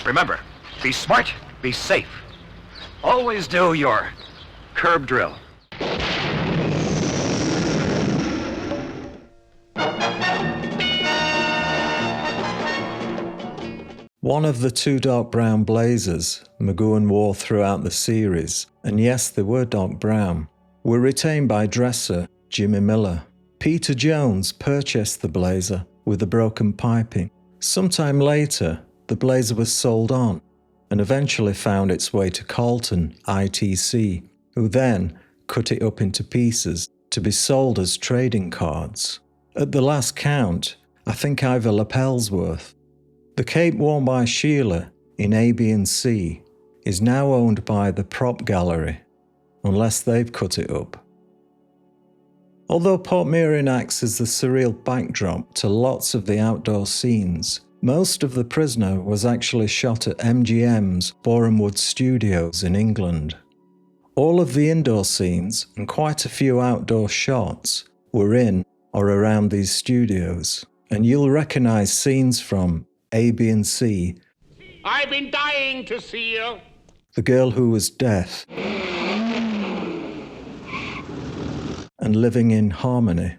Remember, be smart, be safe. Always do your curb drill. One of the two dark brown blazers McGowan wore throughout the series, and yes, they were dark brown, were retained by dresser Jimmy Miller. Peter Jones purchased the blazer with the broken piping. Sometime later, the blazer was sold on and eventually found its way to Carlton ITC, who then cut it up into pieces to be sold as trading cards. At the last count, I think either lapel's worth. The cape worn by Sheila in A, B and C is now owned by the Prop Gallery, unless they've cut it up. Although Portmeirion acts as the surreal backdrop to lots of the outdoor scenes, most of The Prisoner was actually shot at MGM's Borehamwood Studios in England. All of the indoor scenes and quite a few outdoor shots were in or around these studios, and you'll recognise scenes from A, B and C. I've been dying to see you. The Girl Who Was Deaf, and Living in Harmony,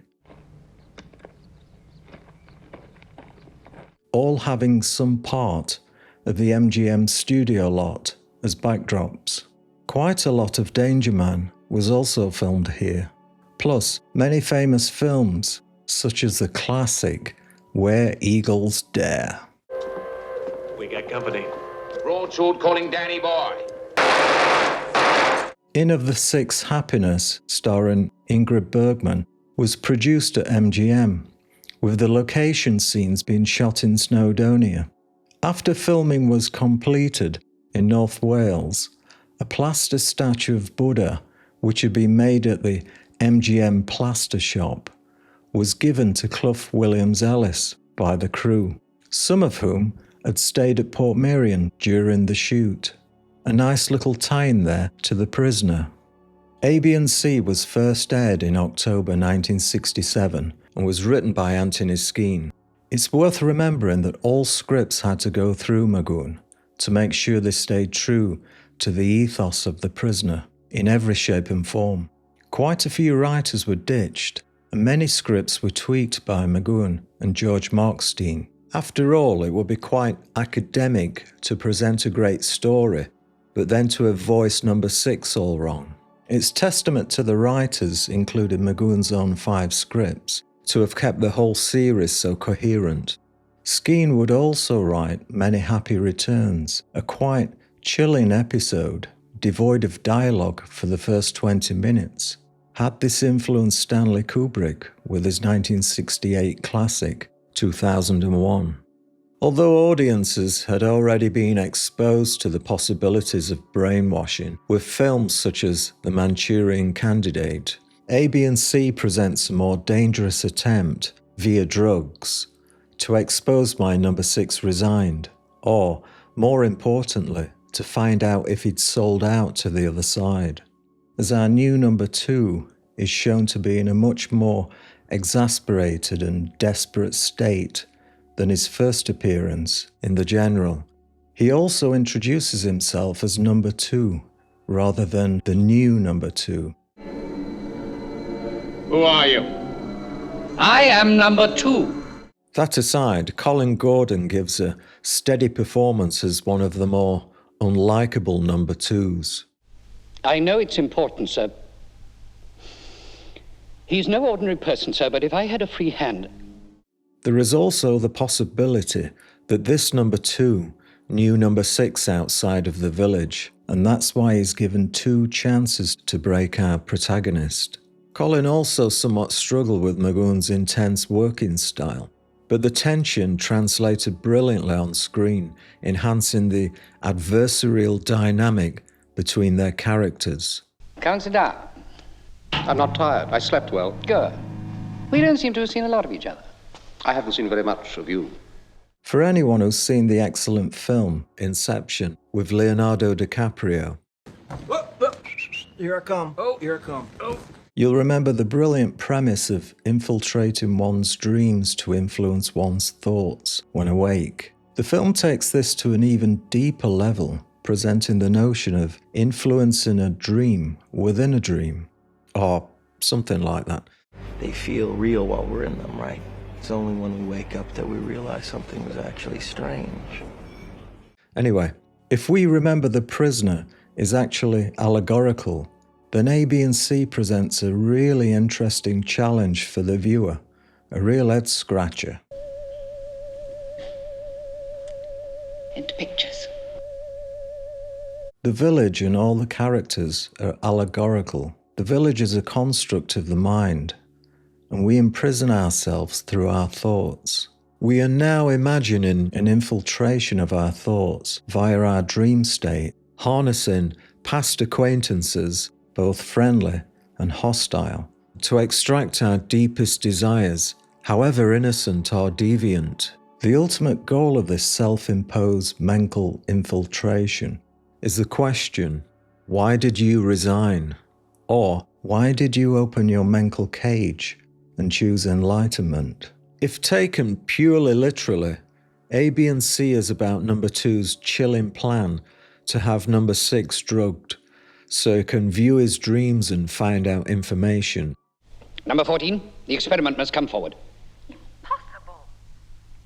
all having some part of the MGM studio lot as backdrops. Quite a lot of Danger Man was also filmed here, plus many famous films such as the classic Where Eagles Dare. We got company. Broadsword calling Danny Boy. Inn of the Sixth Happiness, starring Ingrid Bergman, was produced at MGM, with the location scenes being shot in Snowdonia. After filming was completed in North Wales, a plaster statue of Buddha, which had been made at the MGM plaster shop, was given to Clough Williams Ellis by the crew, some of whom had stayed at Portmeirion during the shoot. A nice little tie-in there to The Prisoner. A, B and C was first aired in October 1967 and was written by Anthony Skene. It's worth remembering that all scripts had to go through McGowan to make sure they stayed true to the ethos of The Prisoner in every shape and form. Quite a few writers were ditched, and many scripts were tweaked by McGowan and George Markstein. After all, it would be quite academic to present a great story, but then to have voiced number 6 all wrong. It's testament to the writers, including McGowan's own 5 scripts, to have kept the whole series so coherent. Skene would also write Many Happy Returns, a quite chilling episode, devoid of dialogue for the first 20 minutes. Had this influenced Stanley Kubrick with his 1968 classic, 2001? Although audiences had already been exposed to the possibilities of brainwashing with films such as The Manchurian Candidate, A, B and C presents a more dangerous attempt, via drugs, to expose why number 6 resigned, or, more importantly, to find out if he'd sold out to the other side. As our new number 2 is shown to be in a much more exasperated and desperate state than his first appearance in The General. He also introduces himself as number 2, rather than the new number 2. Who are you? I am number 2. That aside, Colin Gordon gives a steady performance as one of the more unlikable number 2s. I know it's important, sir. He's no ordinary person, sir, but if I had a free hand... There is also the possibility that this number 2 knew number 6 outside of the village, and that's why he's given 2 chances to break our protagonist. Colin also somewhat struggled with McGowan's intense working style, but the tension translated brilliantly on screen, enhancing the adversarial dynamic between their characters. Come sit down. I'm not tired. I slept well. Good. We don't seem to have seen a lot of each other. I haven't seen very much of you. For anyone who's seen the excellent film Inception with Leonardo DiCaprio, Here I come. Here I come. you'll remember the brilliant premise of infiltrating one's dreams to influence one's thoughts when awake. The film takes this to an even deeper level, presenting the notion of influence in a dream within a dream, or something like that. They feel real while we're in them, right? It's only when we wake up that we realize something was actually strange. Anyway, if we remember the prisoner is actually allegorical, then A, B, and C presents a really interesting challenge for the viewer, a real head-scratcher. Into pictures. The village and all the characters are allegorical. The village is a construct of the mind, and we imprison ourselves through our thoughts. We are now imagining an infiltration of our thoughts via our dream state, harnessing past acquaintances, both friendly and hostile, to extract our deepest desires, however innocent or deviant. The ultimate goal of this self-imposed mental infiltration is the question, why did you resign? Or, why did you open your mental cage and choose enlightenment? If taken purely literally, A, B, and C is about number 2's chilling plan to have number 6 drugged so he can view his dreams and find out information. Number 14, the experiment must come forward. Impossible.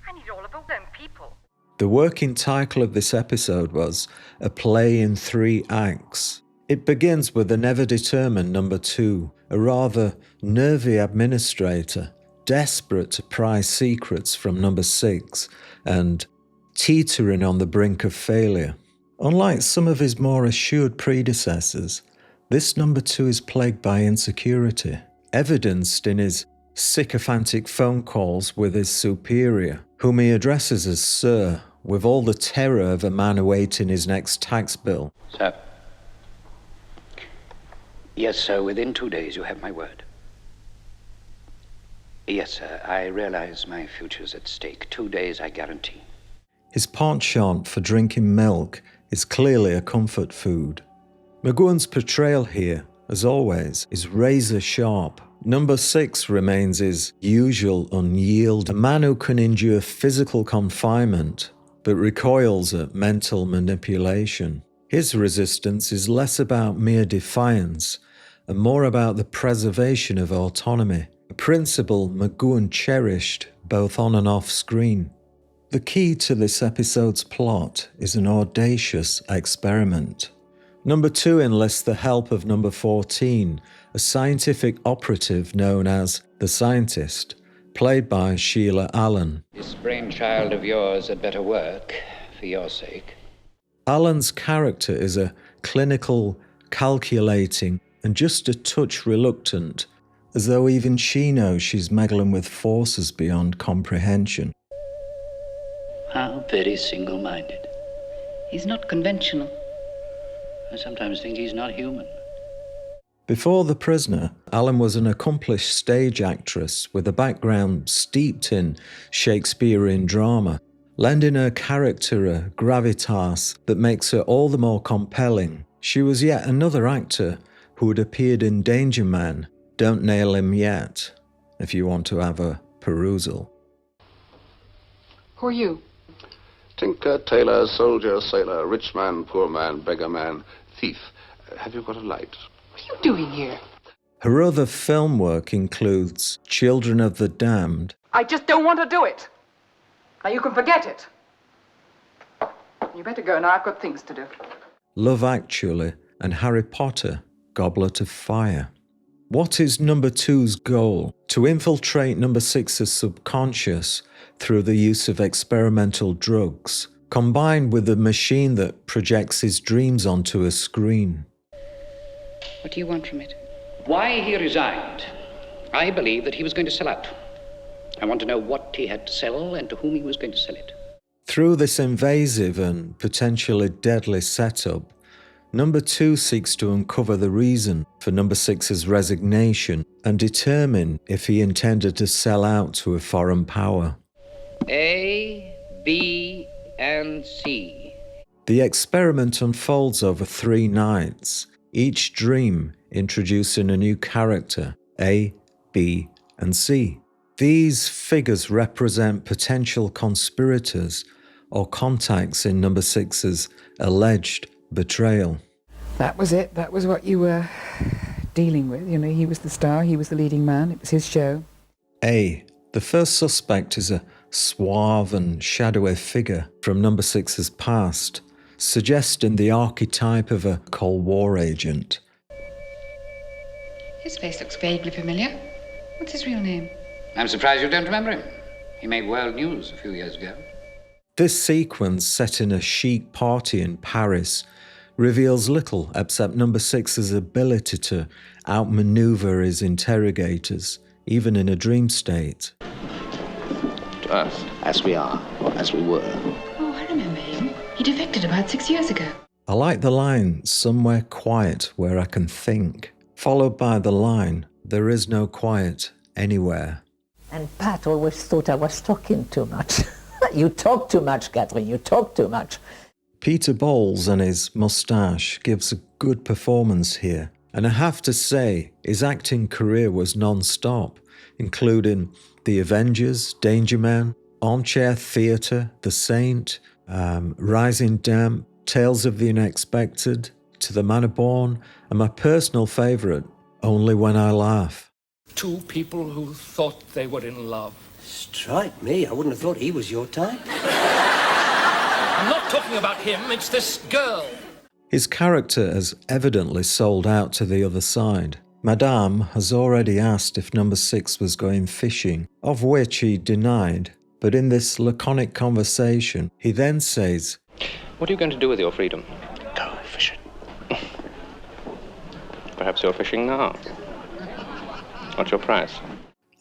I need all of them people. The working title of this episode was A Play in 3 Acts. It begins with the never-determined number 2, a rather nervy administrator, desperate to pry secrets from number 6 and teetering on the brink of failure. Unlike some of his more assured predecessors, this number 2 is plagued by insecurity, evidenced in his sycophantic phone calls with his superior, whom he addresses as Sir, with all the terror of a man awaiting his next tax bill. Sir. Yes, sir, within 2 days you have my word. Yes, sir, I realize my future's at stake. 2 days, I guarantee. His penchant for drinking milk is clearly a comfort food. McGowan's portrayal here, as always, is razor sharp. Number 6 remains his usual unyielding, a man who can endure physical confinement, but recoils at mental manipulation. His resistance is less about mere defiance and more about the preservation of autonomy, a principle McGowan cherished both on and off screen. The key to this episode's plot is an audacious experiment. Number 2 enlists the help of number 14, a scientific operative known as the Scientist, played by Sheila Allen. This brainchild of yours had better work, for your sake. Allen's character is a clinical, calculating, and just a touch reluctant, as though even she knows she's meddling with forces beyond comprehension. How very single-minded. He's not conventional. I sometimes think he's not human. Before The Prisoner, Allen was an accomplished stage actress with a background steeped in Shakespearean drama, lending her character a gravitas that makes her all the more compelling. She was yet another actor who had appeared in Danger Man, Don't Nail Him Yet, if you want to have a perusal. Who are you? Tinker, tailor, soldier, sailor, rich man, poor man, beggar man, thief. Have you got a light? What are you doing here? Her other film work includes Children of the Damned. I just don't want to do it. Now you can forget it. You better go now, I've got things to do. Love Actually, and Harry Potter, Goblet of Fire. What is number 2's goal? To infiltrate number 6's subconscious through the use of experimental drugs, combined with a machine that projects his dreams onto a screen. What do you want from it? Why he resigned. I believe that he was going to sell out. I want to know what he had to sell and to whom he was going to sell it. Through this invasive and potentially deadly setup, number 2 seeks to uncover the reason for number 6's resignation and determine if he intended to sell out to a foreign power. A, B, and C. The experiment unfolds over 3 nights, each dream introducing a new character, A, B, and C. These figures represent potential conspirators or contacts in number 6's alleged betrayal. That was it. That was what you were dealing with. You know, he was the star, he was the leading man, it was his show. A. The first suspect is a suave and shadowy figure from number 6's past, suggesting the archetype of a Cold War agent. His face looks vaguely familiar. What's his real name? I'm surprised you don't remember him. He made world news a few years ago. This sequence, set in a chic party in Paris, reveals little except number 6's ability to outmaneuver his interrogators, even in a dream state. To us, as we are, or as we were. Oh, I remember him. He defected about 6 years ago. I like the line, "somewhere quiet where I can think," followed by the line, "there is no quiet anywhere." And Pat always thought I was talking too much. You talk too much, Catherine, you talk too much. Peter Bowles and his moustache gives a good performance here, and I have to say his acting career was non-stop, including The Avengers, Danger Man, Armchair Theatre, The Saint, Rising Damp, Tales of the Unexpected, To the Manor Born, and my personal favourite, Only When I Laugh. Two people who thought they were in love. Strike me, I wouldn't have thought he was your type. I'm not talking about him, it's this girl. His character has evidently sold out to the other side. Madame has already asked if number 6 was going fishing, of which he denied, but in this laconic conversation, he then says, "What are you going to do with your freedom?" Go fishing. Perhaps you're fishing now. What's your price?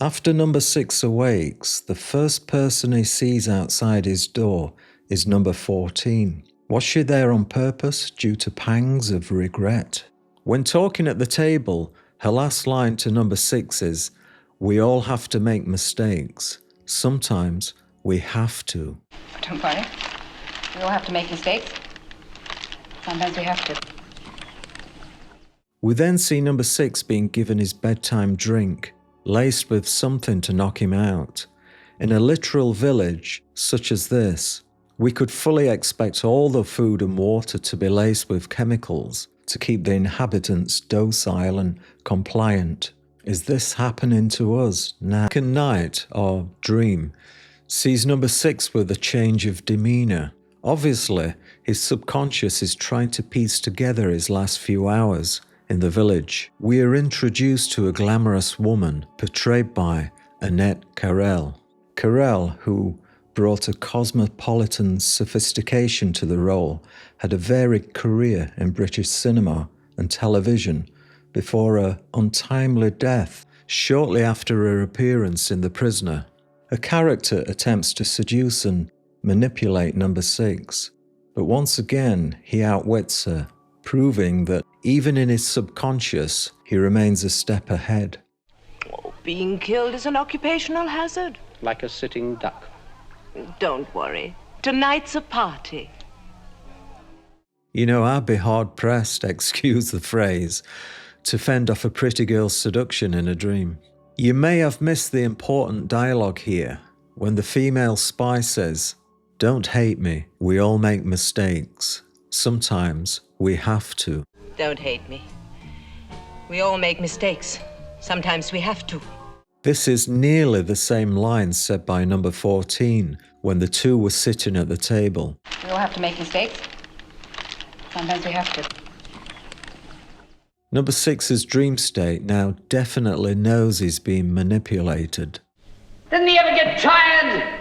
After number 6 awakes, the first person he sees outside his door is number 14. Was she there on purpose due to pangs of regret? When talking at the table, her last line to number 6 is, "We all have to make mistakes. Sometimes we have to." Don't worry. We all have to make mistakes. Sometimes we have to. We then see number 6 being given his bedtime drink, laced with something to knock him out. In a literal village such as this, we could fully expect all the food and water to be laced with chemicals to keep the inhabitants docile and compliant. Is this happening to us now? Second night, or dream, sees number 6 with a change of demeanour. Obviously, his subconscious is trying to piece together his last few hours in the village. We are introduced to a glamorous woman portrayed by Annette Carrel. Carrel, who brought a cosmopolitan sophistication to the role, had a varied career in British cinema and television before her untimely death shortly after her appearance in The Prisoner. Her character attempts to seduce and manipulate number 6, but once again he outwits her, proving that even in his subconscious he remains a step ahead. Being killed is an occupational hazard. Like a sitting duck. Don't worry. Tonight's a party. You know, I'd be hard-pressed, excuse the phrase, to fend off a pretty girl's seduction in a dream. You may have missed the important dialogue here, when the female spy says, "Don't hate me, we all make mistakes. Sometimes we have to." Don't hate me. We all make mistakes. Sometimes we have to. This is nearly the same line said by number 14 when the two were sitting at the table. We all have to make mistakes. Sometimes we have to. Number 6's dream state now definitely knows he's being manipulated. Didn't he ever get tired?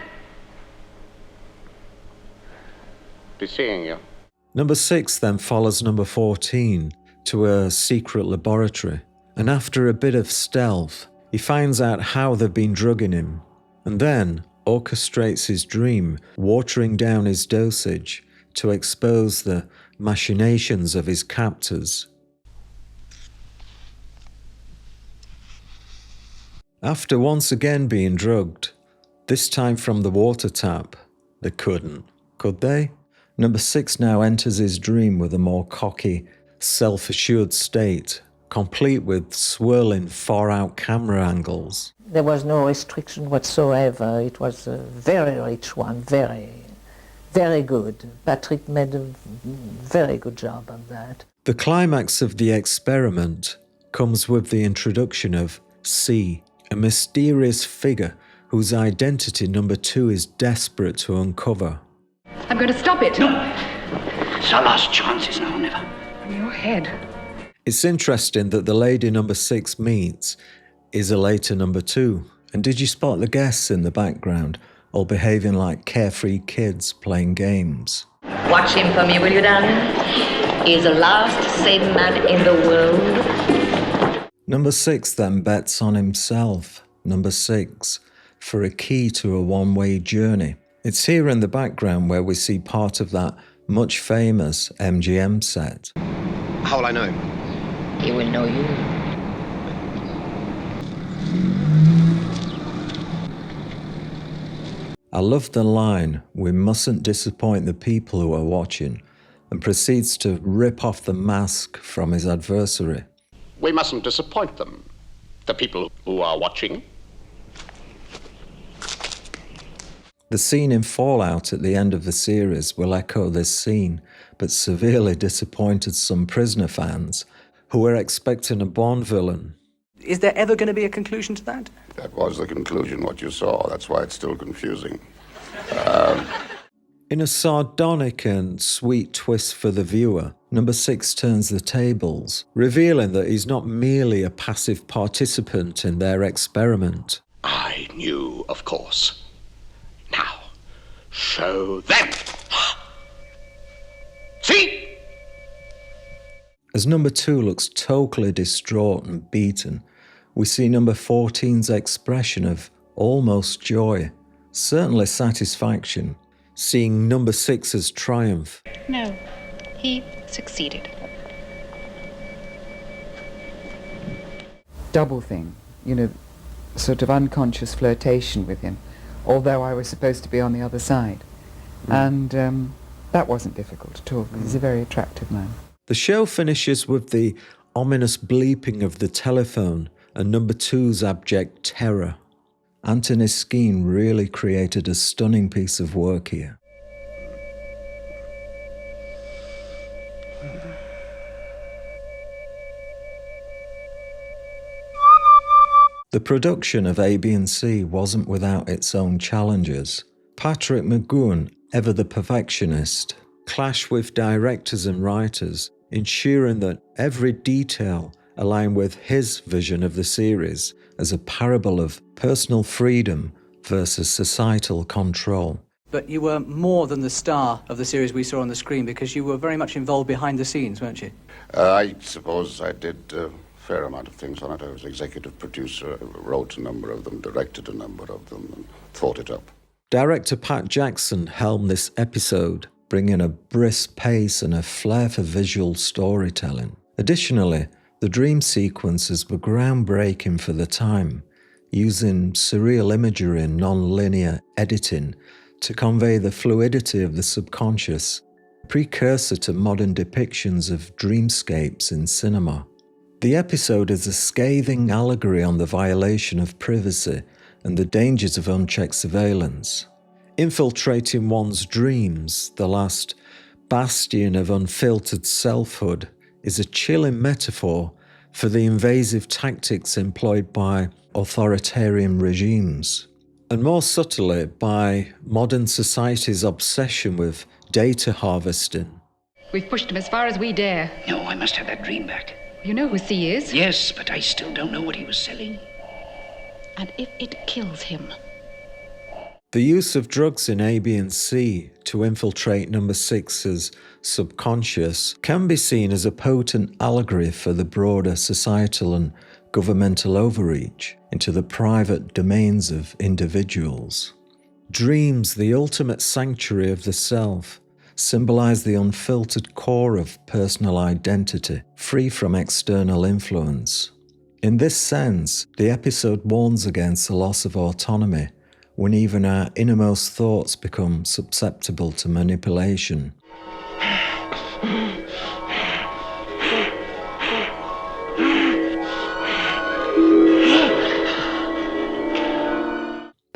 Be seeing you. Number 6 then follows number 14 to a secret laboratory, and after a bit of stealth, he finds out how they've been drugging him, and then orchestrates his dream, watering down his dosage to expose the machinations of his captors. After once again being drugged, this time from the water tap, they couldn't, could they? Number 6 now enters his dream with a more cocky, self-assured state, complete with swirling far-out camera angles. There was no restriction whatsoever. It was a very rich one, very Very good. Patrick made a very good job of that. The climax of the experiment comes with the introduction of C, a mysterious figure whose identity number 2 is desperate to uncover. I'm going to stop it. No. It's our last chances now, never. Your head. It's interesting that the lady number 6 meets is a later number 2. And did you spot the guests in the background, all behaving like carefree kids playing games? Watch him for me, will you, darling? He's the last sane man in the world. Number 6 then bets on himself, number 6, for a key to a one-way journey. It's here in the background where we see part of that much famous MGM set. How will I know him? He will know you. I love the line, "We mustn't disappoint the people who are watching," and proceeds to rip off the mask from his adversary. We mustn't disappoint them, the people who are watching. The scene in Fallout at the end of the series will echo this scene, but severely disappointed some prisoner fans who were expecting a Bond villain. Is there ever going to be a conclusion to that? That was the conclusion, what you saw. That's why it's still confusing. In a sardonic and sweet twist for the viewer, number 6 turns the tables, revealing that he's not merely a passive participant in their experiment. I knew, of course. Now, show them. See? As number 2 looks totally distraught and beaten, we see number 14's expression of almost joy, certainly satisfaction, seeing number 6's triumph. No, he succeeded. Double thing, sort of unconscious flirtation with him, although I was supposed to be on the other side. And that wasn't difficult at all, because he's a very attractive man. The show finishes with the ominous bleeping of the telephone and number 2's abject terror. Anthony Skene really created a stunning piece of work here. The production of A, B and C wasn't without its own challenges. Patrick McGoohan, ever the perfectionist, clashed with directors and writers, ensuring that every detail aligned with his vision of the series as a parable of personal freedom versus societal control. But you were more than the star of the series we saw on the screen, because you were very much involved behind the scenes, weren't you? I suppose I did a fair amount of things on it. I was executive producer, wrote a number of them, directed a number of them, and thought it up. Director Pat Jackson helmed this episode, bringing a brisk pace and a flair for visual storytelling. Additionally, the dream sequences were groundbreaking for the time, using surreal imagery and non-linear editing to convey the fluidity of the subconscious, a precursor to modern depictions of dreamscapes in cinema. The episode is a scathing allegory on the violation of privacy and the dangers of unchecked surveillance. Infiltrating one's dreams, the last bastion of unfiltered selfhood, is a chilling metaphor for the invasive tactics employed by authoritarian regimes, and more subtly by modern society's obsession with data harvesting. We've pushed him as far as we dare. No, I must have that dream back. You know who C is? Yes, but I still don't know what he was selling. And if it kills him? The use of drugs in A, B and C to infiltrate number 6's subconscious can be seen as a potent allegory for the broader societal and governmental overreach into the private domains of individuals. Dreams, the ultimate sanctuary of the self, symbolize the unfiltered core of personal identity, free from external influence. In this sense, the episode warns against the loss of autonomy when even our innermost thoughts become susceptible to manipulation.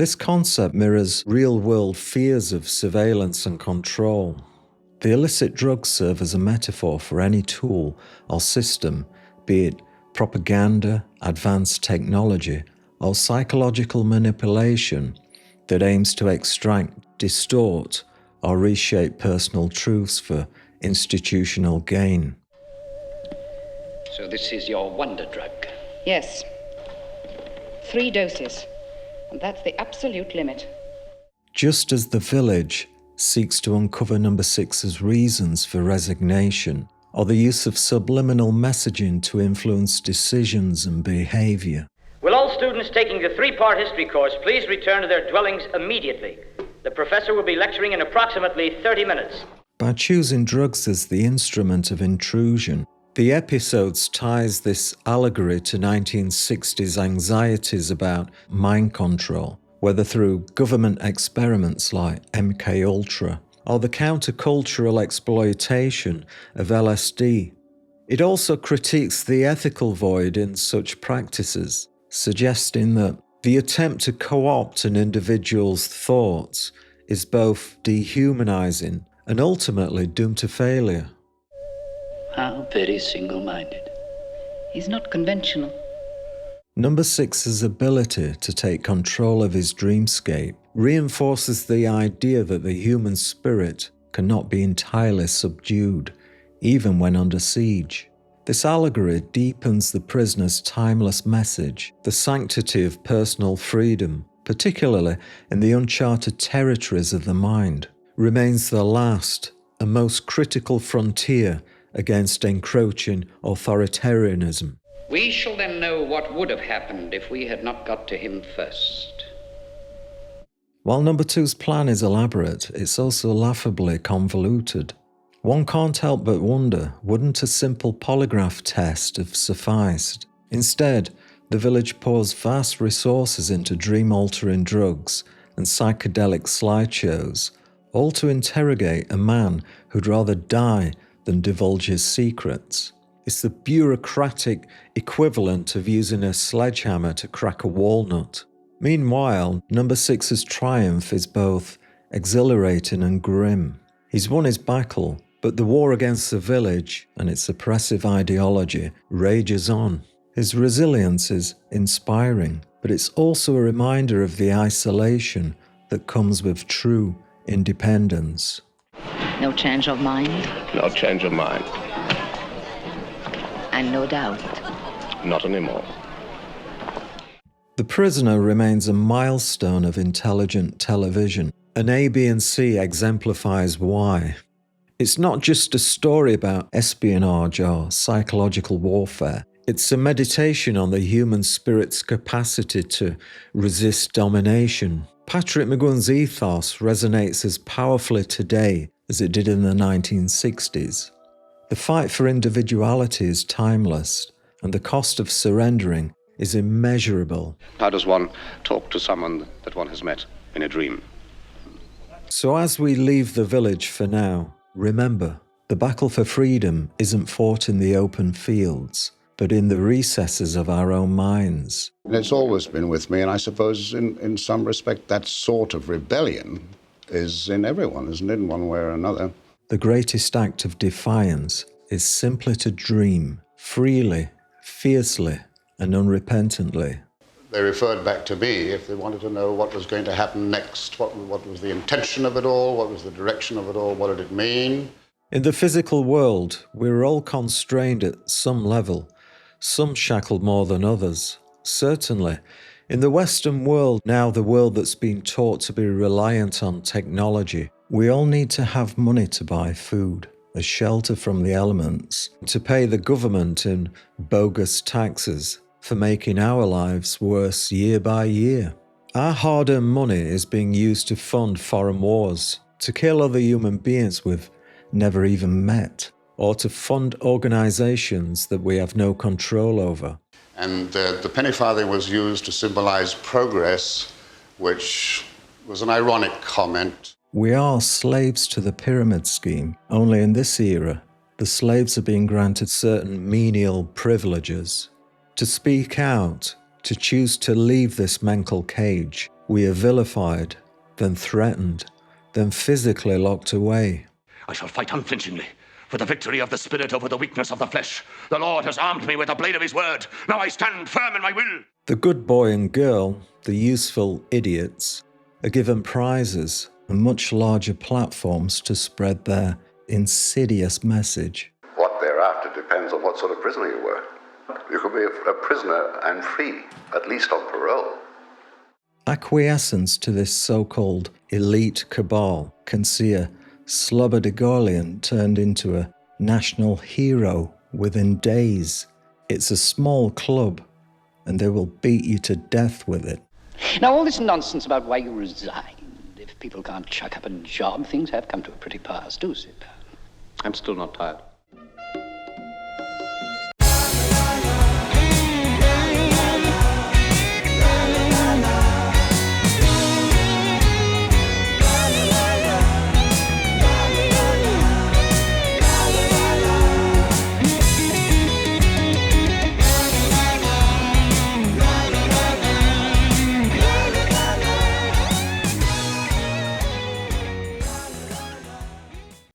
This concept mirrors real-world fears of surveillance and control. The illicit drugs serve as a metaphor for any tool or system, be it propaganda, advanced technology, or psychological manipulation that aims to extract, distort, or reshape personal truths for institutional gain. So this is your wonder drug? Yes. 3 doses. And that's the absolute limit. Just as the village seeks to uncover number 6's reasons for resignation, or the use of subliminal messaging to influence decisions and behaviour. Will all students taking the 3-part history course please return to their dwellings immediately? The professor will be lecturing in approximately 30 minutes. By choosing drugs as the instrument of intrusion, the episodes ties this allegory to 1960s anxieties about mind control, whether through government experiments like MKUltra or the countercultural exploitation of LSD. It also critiques the ethical void in such practices, suggesting that the attempt to co-opt an individual's thoughts is both dehumanizing and ultimately doomed to failure. How very single-minded. He's not conventional. Number 6's ability to take control of his dreamscape reinforces the idea that the human spirit cannot be entirely subdued, even when under siege. This allegory deepens the prisoner's timeless message, the sanctity of personal freedom, particularly in the uncharted territories of the mind, remains the last and most critical frontier against encroaching authoritarianism. We shall then know what would have happened if we had not got to him first. While number 2's plan is elaborate, it's also laughably convoluted. One can't help but wonder, wouldn't a simple polygraph test have sufficed? Instead, the village pours vast resources into dream-altering drugs and psychedelic slideshows, all to interrogate a man who'd rather die than divulge his secrets. It's the bureaucratic equivalent of using a sledgehammer to crack a walnut. Meanwhile, number 6's triumph is both exhilarating and grim. He's won his battle, but the war against the village and its oppressive ideology rages on. His resilience is inspiring, but it's also a reminder of the isolation that comes with true independence. No change of mind? No change of mind. And no doubt? Not anymore. The Prisoner remains a milestone of intelligent television, and A, B and C exemplifies why. It's not just a story about espionage or psychological warfare. It's a meditation on the human spirit's capacity to resist domination. Patrick McGowan's ethos resonates as powerfully today as it did in the 1960s. The fight for individuality is timeless, and the cost of surrendering is immeasurable. How does one talk to someone that one has met in a dream? So as we leave the village for now, remember, the battle for freedom isn't fought in the open fields, but in the recesses of our own minds. And it's always been with me, and I suppose in some respect that sort of rebellion is in everyone, isn't it, in one way or another? The greatest act of defiance is simply to dream, freely, fiercely, and unrepentantly. They referred back to me if they wanted to know what was going to happen next, what was the intention of it all, what was the direction of it all, what did it mean? In the physical world, we're all constrained at some level, some shackled more than others. Certainly, in the Western world, now the world that's been taught to be reliant on technology, we all need to have money to buy food, a shelter from the elements, to pay the government in bogus taxes for making our lives worse year by year. Our hard-earned money is being used to fund foreign wars, to kill other human beings we've never even met, or to fund organizations that we have no control over. And the penny farthing was used to symbolize progress, which was an ironic comment. We are slaves to the pyramid scheme, only in this era, the slaves are being granted certain menial privileges. To speak out, to choose to leave this mental cage, We are vilified, then threatened, then physically locked away. I shall fight unflinchingly for the victory of the spirit over the weakness of the flesh. The Lord has armed me with the blade of his word. Now I stand firm in my will. The good boy and girl, the useful idiots, are given prizes and much larger platforms to spread their insidious message. What they're after depends on what sort of prisoner you were. You could be a prisoner and free, at least on parole. Acquiescence to this so-called elite cabal can see a Slobodygolian turned into a national hero within days. It's a small club, and they will beat you to death with it. Now, all this nonsense about why you resigned. If people can't chuck up a job, things have come to a pretty pass, do, Sid? I'm still not tired.